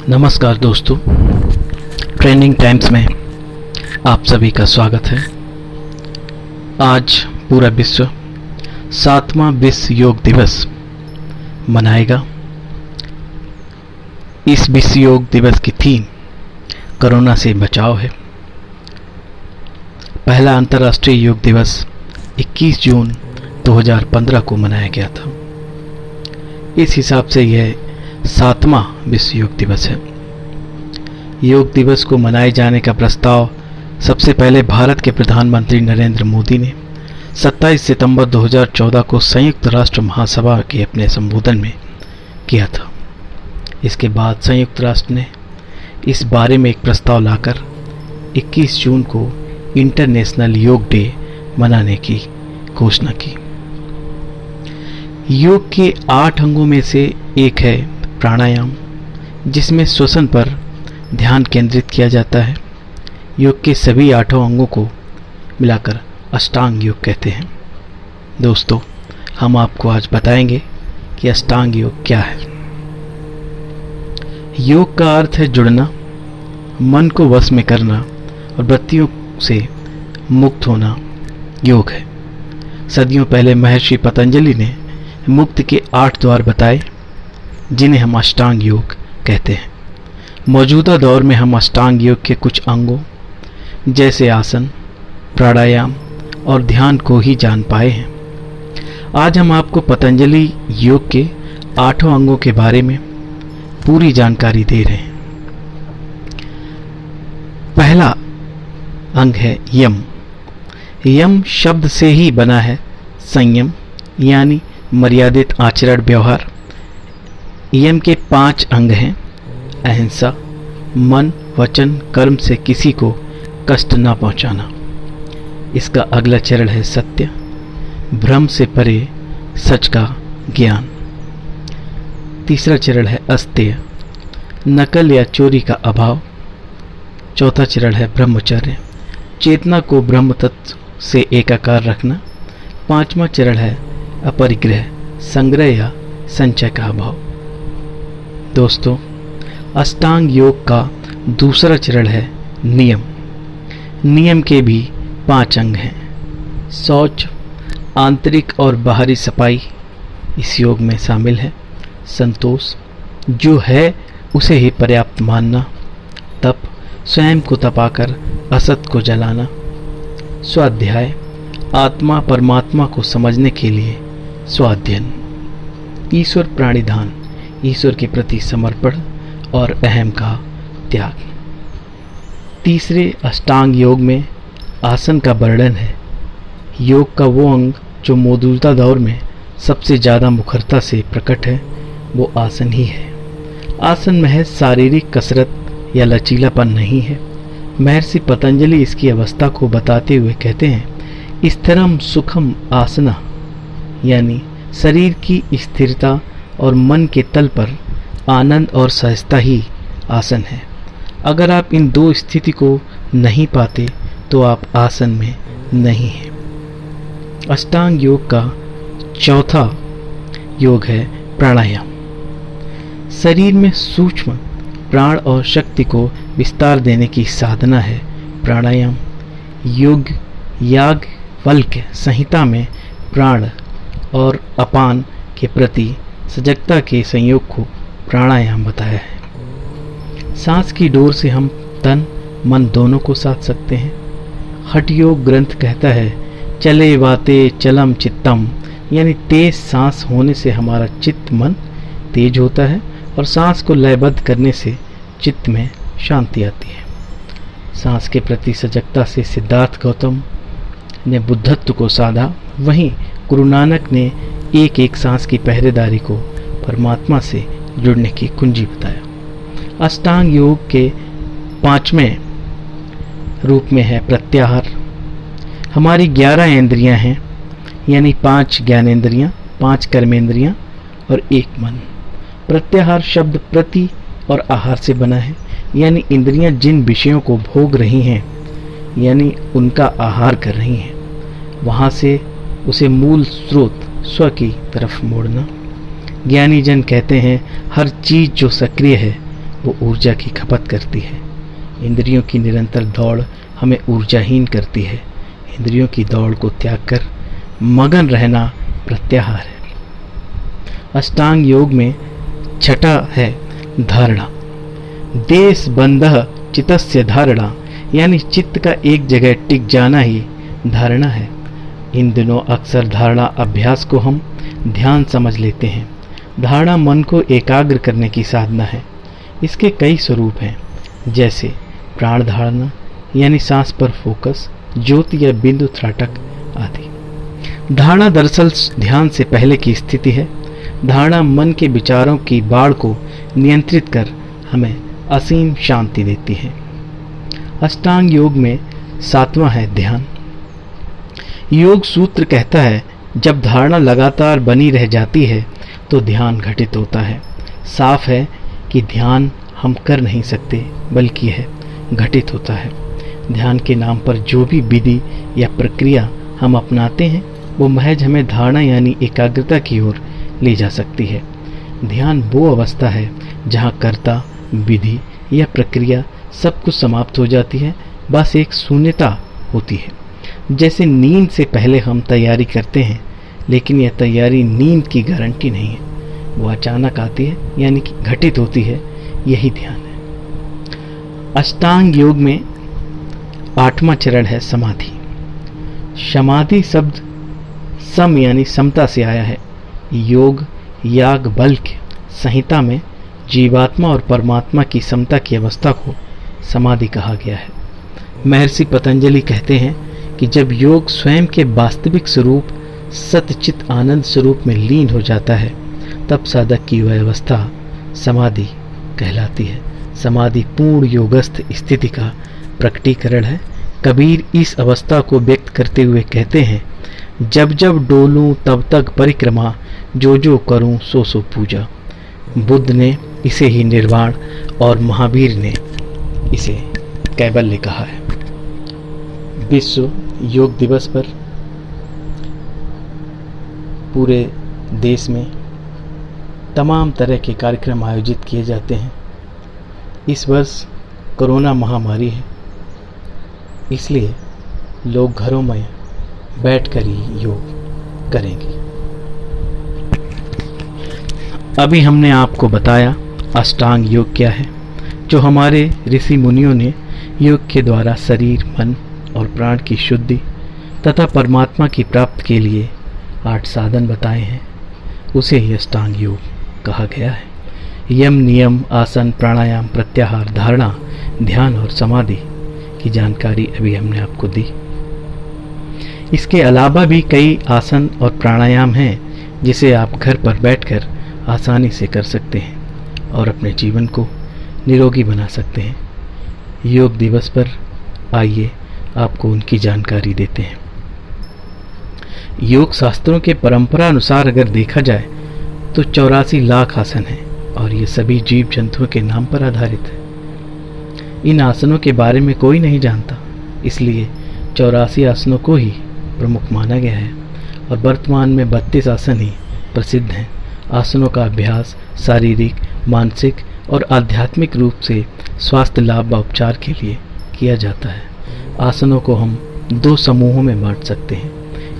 नमस्कार दोस्तों, trending times में आप सभी का स्वागत है। आज पूरा विश्व 7वां विश्व योग दिवस मनाएगा। इस विश्व योग दिवस की थीम कोरोना से बचाव है। पहला अंतर्राष्ट्रीय योग दिवस 21 जून 2015 को मनाया गया था। इस हिसाब से यह 7वां विश्व योग दिवस है। योग दिवस को मनाए जाने का प्रस्ताव सबसे पहले भारत के प्रधानमंत्री नरेंद्र मोदी ने 27 सितंबर 2014 को संयुक्त राष्ट्र महासभा के अपने संबोधन में किया था। इसके बाद संयुक्त राष्ट्र ने इस बारे में एक प्रस्ताव लाकर 21 जून को इंटरनेशनल योग डे मनाने की घोषणा की। योग के 8 अंगों में से एक है प्राणायाम, जिसमें श्वसन पर ध्यान केंद्रित किया जाता है। योग के सभी 8 अंगों को मिलाकर अष्टांग योग कहते हैं। दोस्तों, हम आपको आज बताएंगे कि अष्टांग योग क्या है। योग का अर्थ है जुड़ना, मन को वश में करना और वृत्तियों से मुक्त होना योग है। सदियों पहले महर्षि पतंजलि ने मुक्ति के 8 द्वार बताए, जिन्हें हम अष्टांग योग कहते हैं। मौजूदा दौर में हम अष्टांग योग के कुछ अंगों जैसे आसन, प्राणायाम और ध्यान को ही जान पाए हैं। आज हम आपको पतंजलि योग के 8 अंगों के बारे में पूरी जानकारी दे रहे हैं। पहला अंग है यम। यम शब्द से ही बना है संयम, यानी मर्यादित आचरण व्यवहार। यम के 5 अंग हैं। अहिंसा, मन, वचन, कर्म से किसी को कष्ट न पहुंचाना। इसका अगला चरण है सत्य, भ्रम से परे सच का ज्ञान। तीसरा चरण है अस्तेय, नकल या चोरी का अभाव। चौथा चरण है ब्रह्मचर्य, चेतना को ब्रह्म तत्व से एकाकार रखना। 5वां चरण है अपरिग्रह, संग्रह या संचय का अभाव। दोस्तों, अष्टांग योग का दूसरा चरण है नियम। नियम के भी 5 अंग हैं। शौच, आंतरिक और बाहरी सफाई इस योग में शामिल है। संतोष, जो है उसे ही पर्याप्त मानना। तप, स्वयं को तपाकर असत को जलाना। स्वाध्याय, आत्मा परमात्मा को समझने के लिए स्वाध्ययन। ईश्वर प्राणिधान, ईश्वर के प्रति समर्पण और अहम का त्याग। तीसरे अष्टांग योग में आसन का वर्णन है। योग का वो अंग जो मौजूदा दौर में सबसे ज़्यादा मुखरता से प्रकट है, वो आसन ही है। आसन महज शारीरिक कसरत या लचीलापन नहीं है। महर्षि पतंजलि इसकी अवस्था को बताते हुए कहते हैं, स्थिरम सुखम आसना, यानी शरीर की स्थिरता और मन के तल पर आनंद और सहजता ही आसन है। अगर आप इन 2 स्थिति को नहीं पाते तो आप आसन में नहीं हैं। अष्टांग योग का चौथा योग है प्राणायाम। शरीर में सूक्ष्म प्राण और शक्ति को विस्तार देने की साधना है प्राणायाम। योग याज्ञवल्क्य संहिता में प्राण और अपान के प्रति सजगता के संयोग को प्राणायाम बताया है। सांस की डोर से हम तन मन दोनों को साध सकते हैं। हठ योग ग्रंथ कहता है, चले वाते चलम चित्तम, यानी तेज सांस होने से हमारा चित्त मन तेज होता है और सांस को लयबद्ध करने से चित्त में शांति आती है। सांस के प्रति सजगता से सिद्धार्थ गौतम ने बुद्धत्व को साधा। वहीं गुरु नानक ने एक एक सांस की पहरेदारी को परमात्मा से जुड़ने की कुंजी बताया। अष्टांग योग के 5वें रूप में है प्रत्याहार। हमारी 11 इंद्रियां हैं, यानी 5 ज्ञानेंद्रियां, 5 कर्मेंद्रियां और 1 मन। प्रत्याहार शब्द प्रति और आहार से बना है, यानी इंद्रियां जिन विषयों को भोग रही हैं, यानी उनका आहार कर रही हैं, वहां से उसे मूल स्रोत स्व की तरफ मोड़ना। ज्ञानी जन कहते हैं, हर चीज जो सक्रिय है वो ऊर्जा की खपत करती है। इंद्रियों की निरंतर दौड़ हमें ऊर्जाहीन करती है। इंद्रियों की दौड़ को त्याग कर मगन रहना प्रत्याहार है। अष्टांग योग में छठा है धारणा। देश बंधः चित्तस्य धारणा, यानी चित्त का एक जगह टिक जाना ही धारणा है। इन दिनों अक्सर धारणा अभ्यास को हम ध्यान समझ लेते हैं। धारणा मन को एकाग्र करने की साधना है। इसके कई स्वरूप हैं, जैसे प्राण धारणा यानी सांस पर फोकस, ज्योति या बिंदु त्राटक आदि। धारणा दरअसल ध्यान से पहले की स्थिति है। धारणा मन के विचारों की बाढ़ को नियंत्रित कर हमें असीम शांति देती है। अष्टांग योग में सातवां है ध्यान। योग सूत्र कहता है, जब धारणा लगातार बनी रह जाती है तो ध्यान घटित होता है। साफ है कि ध्यान हम कर नहीं सकते, बल्कि यह घटित होता है। ध्यान के नाम पर जो भी विधि या प्रक्रिया हम अपनाते हैं वो महज हमें धारणा यानी एकाग्रता की ओर ले जा सकती है। ध्यान वो अवस्था है जहाँ कर्ता, विधि या प्रक्रिया सब कुछ समाप्त हो जाती है, बस एक शून्यता होती है। जैसे नींद से पहले हम तैयारी करते हैं, लेकिन यह तैयारी नींद की गारंटी नहीं है, वो अचानक आती है यानी कि घटित होती है। यही ध्यान है। अष्टांग योग में आठवां चरण है समाधि। समाधि शब्द सम यानी समता से आया है। योग याग बल की संहिता में जीवात्मा और परमात्मा की समता की अवस्था को समाधि कहा गया है। महर्षि पतंजलि कहते हैं कि जब योग स्वयं के वास्तविक स्वरूप सतचित आनंद स्वरूप में लीन हो जाता है, तब साधक की वह अवस्था समाधि कहलाती है। समाधि पूर्ण योगस्थ स्थिति का प्रकटीकरण है। कबीर इस अवस्था को व्यक्त करते हुए कहते हैं, जब जब डोलूं तब तक परिक्रमा, जो जो करूं सो सो पूजा। बुद्ध ने इसे ही निर्वाण और महावीर ने इसे कैवल्य कहा है। विश्व योग दिवस पर पूरे देश में तमाम तरह के कार्यक्रम आयोजित किए जाते हैं। इस वर्ष कोरोना महामारी है, इसलिए लोग घरों में बैठकर ही योग करेंगे। अभी हमने आपको बताया अष्टांग योग क्या है, जो हमारे ऋषि मुनियों ने योग के द्वारा शरीर, मन और प्राण की शुद्धि तथा परमात्मा की प्राप्ति के लिए 8 साधन बताए हैं। उसे ही अष्टांग योग कहा गया है। यम, नियम, आसन, प्राणायाम, प्रत्याहार, धारणा, ध्यान और समाधि की जानकारी अभी हमने आपको दी। इसके अलावा भी कई आसन और प्राणायाम हैं जिसे आप घर पर बैठकर आसानी से कर सकते हैं और अपने जीवन को निरोगी बना सकते हैं। योग दिवस पर आइए आपको उनकी जानकारी देते हैं। योग शास्त्रों के परंपरा अनुसार अगर देखा जाए तो 84 लाख आसन हैं और ये सभी जीव जंतुओं के नाम पर आधारित है। इन आसनों के बारे में कोई नहीं जानता, इसलिए 84 आसनों को ही प्रमुख माना गया है और वर्तमान में 32 आसन ही प्रसिद्ध हैं। आसनों का अभ्यास शारीरिक, मानसिक और आध्यात्मिक रूप से स्वास्थ्य लाभ व उपचार के लिए किया जाता है। आसनों को हम 2 समूहों में बांट सकते हैं।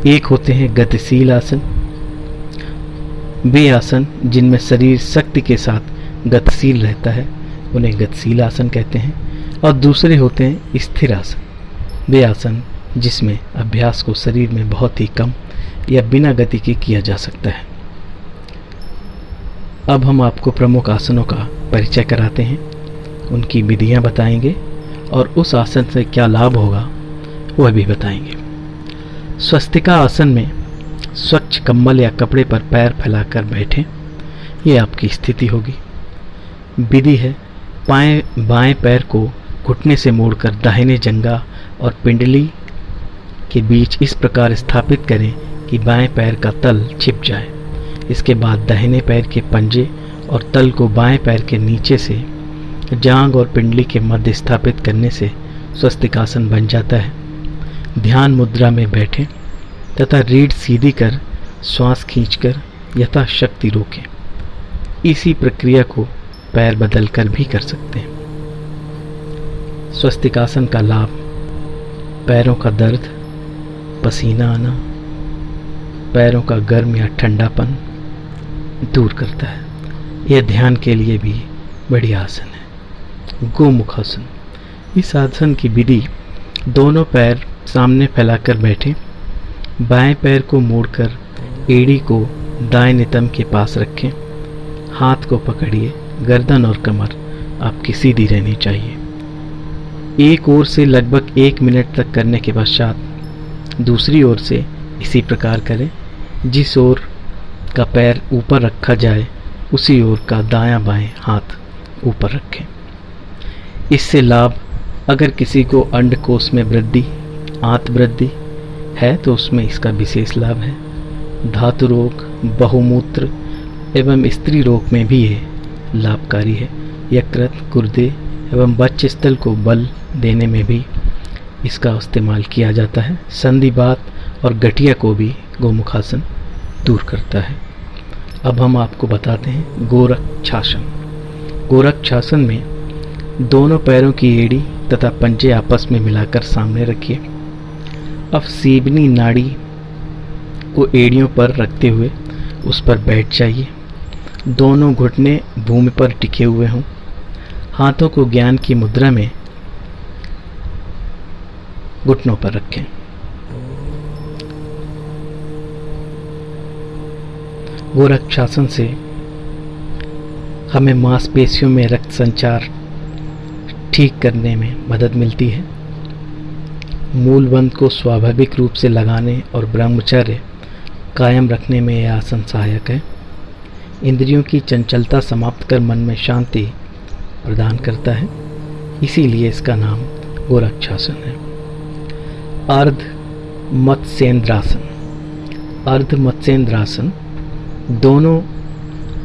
एक होते हैं गतिशील आसन, वे आसन जिनमें शरीर शक्ति के साथ गतिशील रहता है, उन्हें गतिशील आसन कहते हैं। और दूसरे होते हैं स्थिर आसन, वे आसन जिसमें अभ्यास को शरीर में बहुत ही कम या बिना गति के किया जा सकता है। अब हम आपको प्रमुख आसनों का परिचय कराते हैं, उनकी विधियां बताएंगे और उस आसन से क्या लाभ होगा वह भी बताएंगे। स्वस्तिका आसन में स्वच्छ कंबल या कपड़े पर पैर फैलाकर बैठें, ये आपकी स्थिति होगी। विधि है, बाएं पैर को घुटने से मोड़कर दाहिने जंघा और पिंडली के बीच इस प्रकार स्थापित करें कि बाएं पैर का तल छिप जाए। इसके बाद दाहिने पैर के पंजे और तल को बाएं पैर के नीचे से जांघ और पिंडली के मध्य स्थापित करने से स्वस्तिकासन बन जाता है। ध्यान मुद्रा में बैठें तथा रीढ़ सीधी कर श्वास खींचकर यथाशक्ति रोकें। इसी प्रक्रिया को पैर बदल कर भी कर सकते हैं। स्वस्तिकासन का लाभ पैरों का दर्द, पसीना आना, पैरों का गर्म या ठंडापन दूर करता है। यह ध्यान के लिए भी बढ़िया आसन है। गोमुखासन। इस आसन की विधि दोनों पैर सामने फैलाकर बैठे, बाएं पैर को मोड़कर एड़ी को दाएं नितंब के पास रखें, हाथ को पकड़िए, गर्दन और कमर आपकी सीधी रहनी चाहिए। एक ओर से लगभग 1 मिनट तक करने के पश्चात दूसरी ओर से इसी प्रकार करें। जिस ओर का पैर ऊपर रखा जाए उसी ओर का दायां बाएं हाथ ऊपर रखें। इससे लाभ, अगर किसी को अंडकोश में वृद्धि, आंत वृद्धि है तो उसमें इसका विशेष लाभ है। धातु रोग, बहुमूत्र एवं स्त्री रोग में भी ये लाभकारी है। यकृत, गुर्दे एवं वक्षस्थल को बल देने में भी इसका इस्तेमाल किया जाता है। संधिवात और गठिया को भी गोमुखासन दूर करता है। अब हम आपको बताते हैं गोरक्षासन। गोरक्षासन में दोनों पैरों की एड़ी तथा पंजे आपस में मिलाकर सामने रखिए। अब सीबनी नाड़ी को एड़ियों पर रखते हुए उस पर बैठ जाइए। दोनों घुटने भूमि पर टिके हुए हों। हाथों को ज्ञान की मुद्रा में घुटनों पर रखें। गोरक्षासन से हमें मांसपेशियों में रक्त संचार ठीक करने में मदद मिलती है। मूलबंध को स्वाभाविक रूप से लगाने और ब्रह्मचर्य कायम रखने में यह आसन सहायक है। इंद्रियों की चंचलता समाप्त कर मन में शांति प्रदान करता है, इसीलिए इसका नाम गोरक्षासन है। अर्ध मत्स्येंद्रासन। अर्ध मत्स्येंद्रासन, दोनों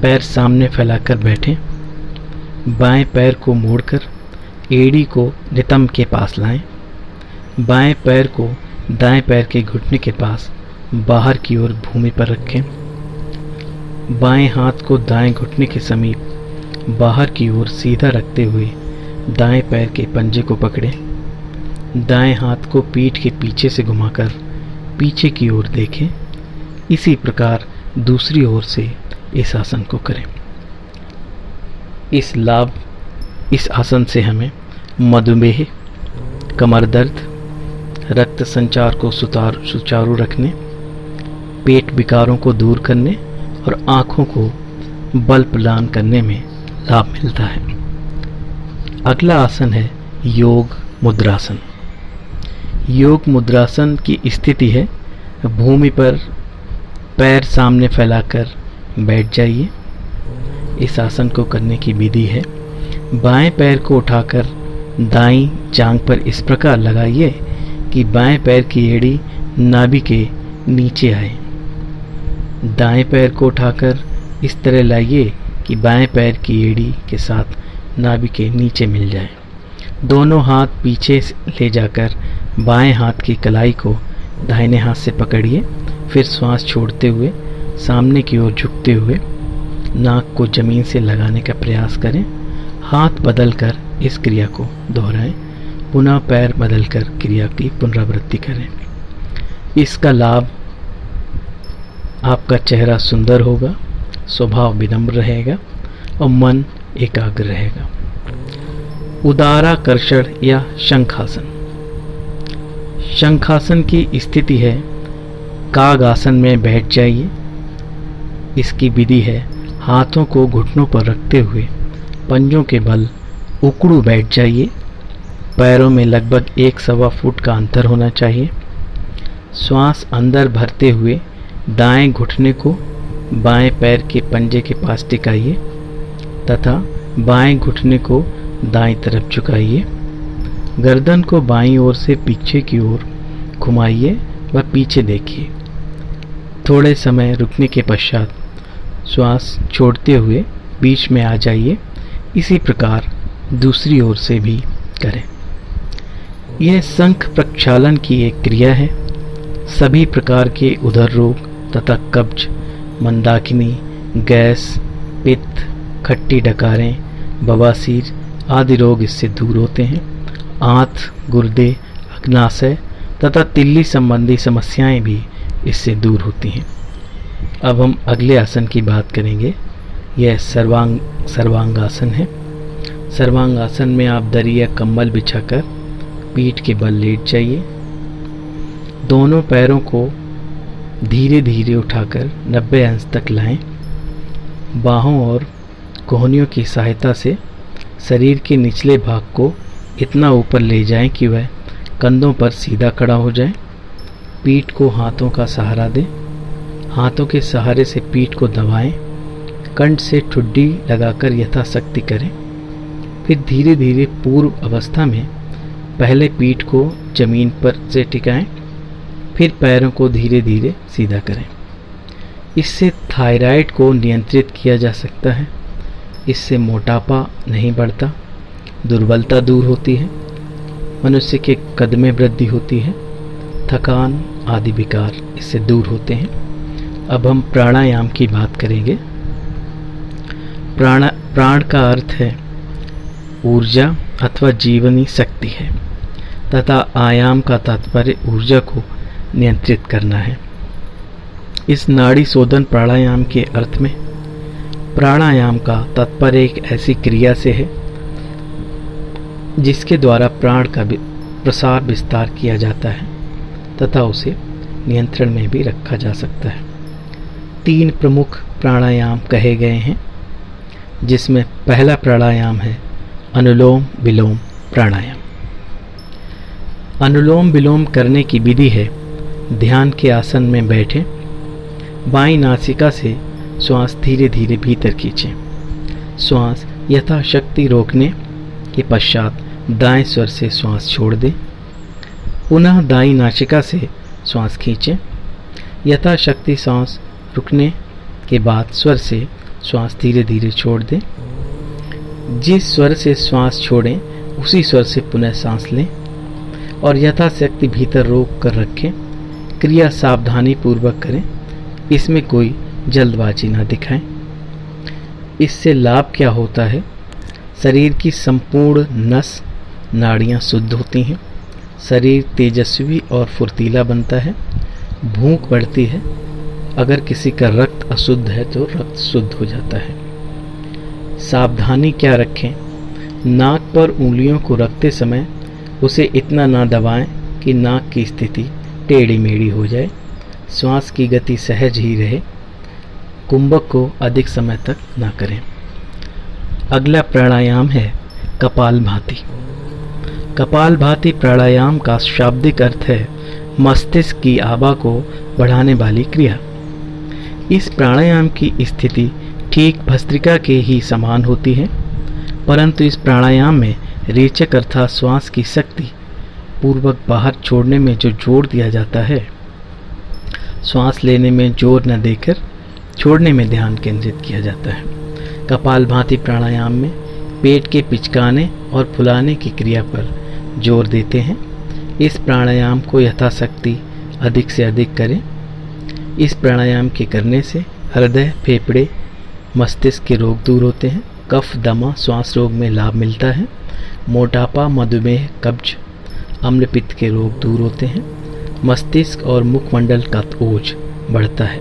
पैर सामने फैलाकर बैठें, बाएं पैर को मोड़कर एड़ी को नितंब के पास लाएं, बाएं पैर को दाएं पैर के घुटने के पास बाहर की ओर भूमि पर रखें, बाएं हाथ को दाएं घुटने के समीप बाहर की ओर सीधा रखते हुए दाएं पैर के पंजे को पकड़ें, दाएं हाथ को पीठ के पीछे से घुमाकर पीछे की ओर देखें। इसी प्रकार दूसरी ओर से इस आसन को करें। इस आसन से हमें मधुमेह, कमर दर्द, रक्त संचार को सुचारू रखने, पेट विकारों को दूर करने और आँखों को बल प्रदान करने में लाभ मिलता है। अगला आसन है योग मुद्रासन। योग मुद्रासन की स्थिति है भूमि पर पैर सामने फैलाकर बैठ जाइए। इस आसन को करने की विधि है, बाएं पैर को उठाकर दाईं जांघ पर इस प्रकार लगाइए कि बाएं पैर की एड़ी नाभि के नीचे आए। दाएं पैर को उठाकर इस तरह लाइए कि बाएं पैर की एड़ी के साथ नाभि के नीचे मिल जाए। दोनों हाथ पीछे ले जाकर बाएं हाथ की कलाई को दाहिने हाथ से पकड़िए, फिर श्वास छोड़ते हुए सामने की ओर झुकते हुए नाक को जमीन से लगाने का प्रयास करें। हाथ बदलकर इस क्रिया को दोहराएं, पुनः पैर बदलकर क्रिया की पुनरावृत्ति करें। इसका लाभ, आपका चेहरा सुंदर होगा, स्वभाव विनम्र रहेगा और मन एकाग्र रहेगा। उदाराकर्षण या शंखासन। शंखासन की स्थिति है काग आसन में बैठ जाइए। इसकी विधि है हाथों को घुटनों पर रखते हुए पंजों के बल उकड़ू बैठ जाइए। पैरों में लगभग 1.25 फुट का अंतर होना चाहिए। श्वास अंदर भरते हुए दाएं घुटने को बाएं पैर के पंजे के पास टिकाइए तथा बाएं घुटने को दाईं तरफ झुकाइए। गर्दन को बाईं ओर से पीछे की ओर घुमाइए व पीछे देखिए। थोड़े समय रुकने के पश्चात श्वास छोड़ते हुए बीच में आ जाइए। इसी प्रकार दूसरी ओर से भी करें। यह शंख प्रक्षालन की एक क्रिया है। सभी प्रकार के उदर रोग तथा कब्ज, मंदाकिनी, गैस, पित्त, खट्टी डकारें, बवासीर आदि रोग इससे दूर होते हैं। आंत, गुर्दे, अग्नाशय तथा तिल्ली संबंधी समस्याएं भी इससे दूर होती हैं। अब हम अगले आसन की बात करेंगे। यह सर्वांगासन है। सर्वांगासन में आप दरी या कंबल बिछाकर पीठ के बल लेट जाइए। दोनों पैरों को धीरे धीरे उठाकर 90 अंश तक लाएं। बाहों और कोहनियों की सहायता से शरीर के निचले भाग को इतना ऊपर ले जाएं कि वह कंधों पर सीधा खड़ा हो जाए। पीठ को हाथों का सहारा दें। हाथों के सहारे से पीठ को दबाएं। कंठ से ठुड्डी लगाकर यथाशक्ति करें। फिर धीरे धीरे पूर्व अवस्था में पहले पीठ को जमीन पर से टिकाएं, फिर पैरों को धीरे धीरे सीधा करें। इससे थायराइड को नियंत्रित किया जा सकता है। इससे मोटापा नहीं बढ़ता, दुर्बलता दूर होती है, मनुष्य के कद में वृद्धि होती है, थकान आदि विकार इससे दूर होते हैं। अब हम प्राणायाम की बात करेंगे। प्राण का अर्थ है ऊर्जा अथवा जीवनी शक्ति है तथा आयाम का तात्पर्य ऊर्जा को नियंत्रित करना है। इस नाड़ी शोधन प्राणायाम के अर्थ में प्राणायाम का तात्पर्य एक ऐसी क्रिया से है जिसके द्वारा प्राण का प्रसार विस्तार किया जाता है तथा उसे नियंत्रण में भी रखा जा सकता है। 3 प्रमुख प्राणायाम कहे गए हैं, जिसमें पहला प्राणायाम है अनुलोम विलोम प्राणायाम। अनुलोम विलोम करने की विधि है ध्यान के आसन में बैठे बाईं नासिका से श्वास धीरे धीरे भीतर खींचें। श्वास यथाशक्ति रोकने के पश्चात दाएं स्वर से श्वास छोड़ दें। पुनः दाईं नासिका से श्वास खींचें। यथाशक्ति श्वास रुकने के बाद स्वर से श्वास धीरे धीरे छोड़ दें। जिस स्वर से श्वास छोड़ें उसी स्वर से पुनः सांस लें और यथाशक्ति भीतर रोक कर रखें। क्रिया सावधानी पूर्वक करें, इसमें कोई जल्दबाजी न दिखाएं। इससे लाभ क्या होता है? शरीर की संपूर्ण नस नाड़ियां शुद्ध होती हैं, शरीर तेजस्वी और फुर्तीला बनता है, भूख बढ़ती है। अगर किसी का रक्त अशुद्ध है तो रक्त शुद्ध हो जाता है। सावधानी क्या रखें? नाक पर उंगलियों को रखते समय उसे इतना ना दबाएं कि नाक की स्थिति टेढ़ी मेढ़ी हो जाए। श्वास की गति सहज ही रहे। कुंभक को अधिक समय तक ना करें। अगला प्राणायाम है कपालभाति। कपालभाति प्राणायाम का शाब्दिक अर्थ है मस्तिष्क की आभा को बढ़ाने वाली क्रिया। इस प्राणायाम की स्थिति ठीक भस्त्रिका के ही समान होती है, परंतु इस प्राणायाम में रेचक अर्थात श्वास की शक्ति पूर्वक बाहर छोड़ने में जो जोर दिया जाता है, श्वास लेने में जोर न देकर छोड़ने में ध्यान केंद्रित किया जाता है। कपालभाति प्राणायाम में पेट के पिचकाने और फुलाने की क्रिया पर जोर देते हैं। इस प्राणायाम को यथाशक्ति अधिक से अधिक करें। इस प्राणायाम के करने से हृदय, फेफड़े, मस्तिष्क के रोग दूर होते हैं। कफ, दमा, श्वास रोग में लाभ मिलता है। मोटापा, मधुमेह, कब्ज, अम्ल पित्त के रोग दूर होते हैं। मस्तिष्क और मुखमंडल का ओज बढ़ता है।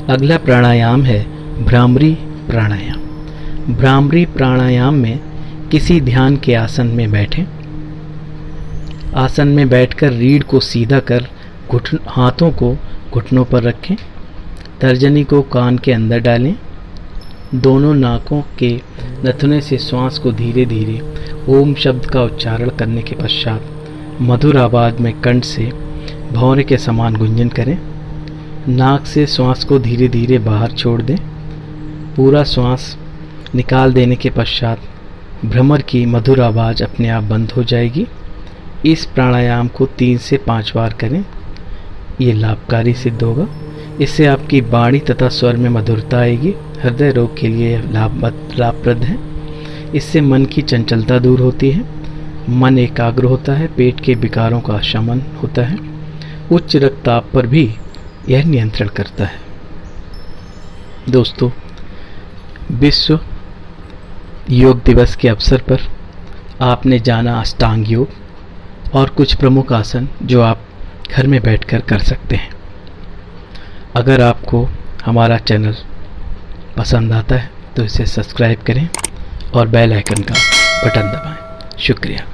अगला प्राणायाम है भ्रामरी प्राणायाम। भ्रामरी प्राणायाम में किसी ध्यान के आसन में बैठें। आसन में बैठकर रीढ़ को सीधा कर हाथों को घुटनों पर रखें। तर्जनी को कान के अंदर डालें। दोनों नाकों के नथुने से श्वास को धीरे धीरे ओम शब्द का उच्चारण करने के पश्चात मधुर आवाज में कंठ से भौरे के समान गुंजन करें। नाक से श्वास को धीरे धीरे बाहर छोड़ दें। पूरा श्वास निकाल देने के पश्चात भ्रमर की मधुर आवाज़ अपने आप बंद हो जाएगी। इस प्राणायाम को 3 से 5 बार करें। ये लाभकारी सिद्ध होगा। इससे आपकी वाणी तथा स्वर में मधुरता आएगी। हृदय रोग के लिए लाभप्रद है। इससे मन की चंचलता दूर होती है, मन एकाग्र होता है, पेट के विकारों का शमन होता है, उच्च रक्तचाप पर भी यह नियंत्रण करता है। दोस्तों, विश्व योग दिवस के अवसर पर आपने जाना अष्टांग योग और कुछ प्रमुख आसन जो आप घर में बैठकर कर सकते हैं। अगर आपको हमारा चैनल पसंद आता है तो इसे सब्सक्राइब करें और बेल आइकन का बटन दबाएं। शुक्रिया।